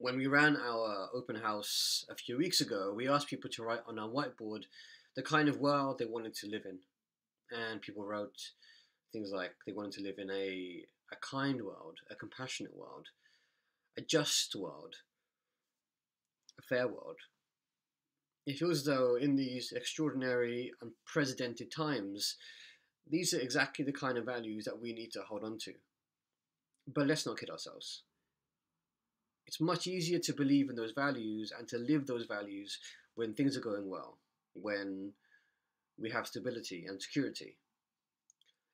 When we ran our open house a few weeks ago, we asked people to write on our whiteboard the kind of world they wanted to live in. And people wrote things like they wanted to live in a kind world, a compassionate world, a just world, a fair world. It feels as though in these extraordinary, unprecedented times, these are exactly the kind of values that we need to hold on to. But let's not kid ourselves. It's much easier to believe in those values and to live those values when things are going well, when we have stability and security.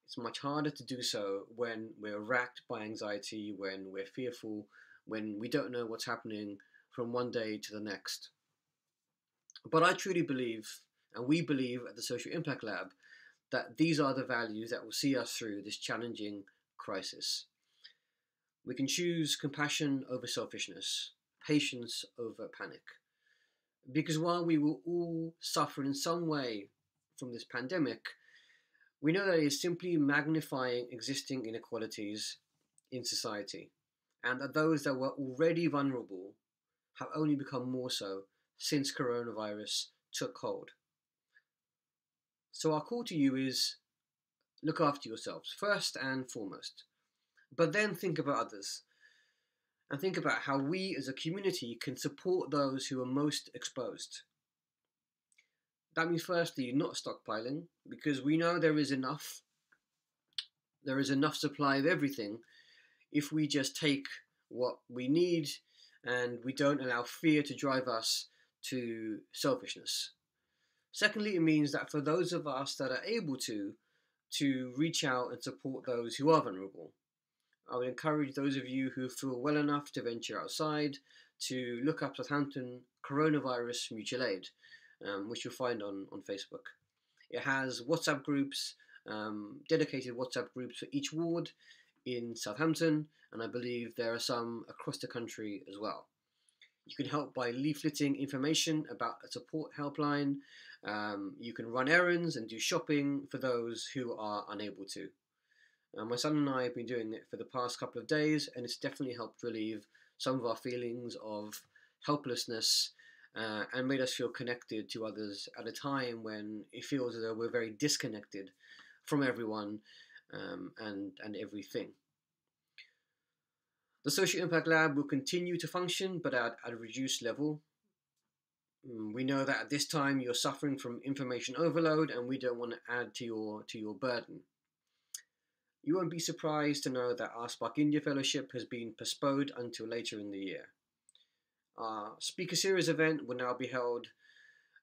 It's much harder to do so when we're racked by anxiety, when we're fearful, when we don't know what's happening from one day to the next. But I truly believe, and we believe at the Social Impact Lab, that these are the values that will see us through this challenging crisis. We can choose compassion over selfishness, patience over panic. Because while we will all suffer in some way from this pandemic, we know that it is simply magnifying existing inequalities in society, and that those that were already vulnerable have only become more so since coronavirus took hold. So our call to you is look after yourselves first and foremost, but then think about others and think about how we as a community can support those who are most exposed. That means firstly not stockpiling, because we know there is enough supply of everything if we just take what we need and we don't allow fear to drive us to selfishness. Secondly, it means that for those of us that are able to reach out and support those who are vulnerable. I would encourage those of you who feel well enough to venture outside to look up Southampton Coronavirus Mutual Aid, which you'll find on Facebook. It has WhatsApp groups, dedicated WhatsApp groups for each ward in Southampton, and I believe there are some across the country as well. You can help by leafleting information about a support helpline. You can run errands and do shopping for those who are unable to. My son and I have been doing it for the past couple of days, and it's definitely helped relieve some of our feelings of helplessness and made us feel connected to others at a time when it feels as though we're very disconnected from everyone and everything. The Social Impact Lab will continue to function, but at a reduced level. We know that at this time you're suffering from information overload, and we don't want to add to your burden. You won't be surprised to know that our Spark India Fellowship has been postponed until later in the year. Our Speaker Series event will now be held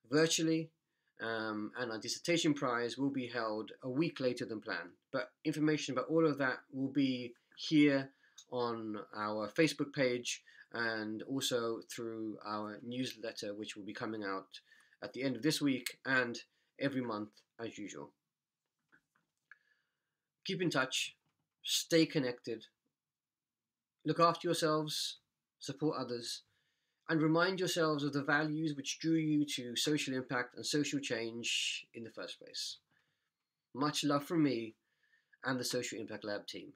virtually, and our dissertation prize will be held a week later than planned. But information about all of that will be here on our Facebook page and also through our newsletter, which will be coming out at the end of this week and every month as usual. Keep in touch, stay connected, look after yourselves, support others, and remind yourselves of the values which drew you to social impact and social change in the first place. Much love from me and the Social Impact Lab team.